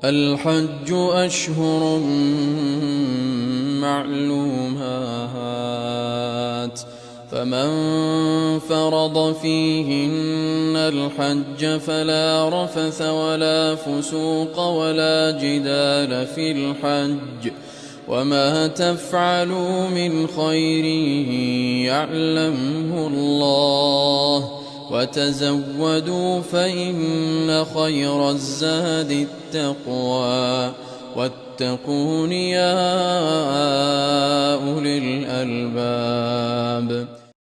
الحج أشهر معلومات، فمن فرض فيهن الحج فلا رفث ولا فسوق ولا جدال في الحج، وما تفعلوا من خير يعلمه الله، وتزودوا فإن خير الزاد التقوى، واتقون يا أولي الألباب.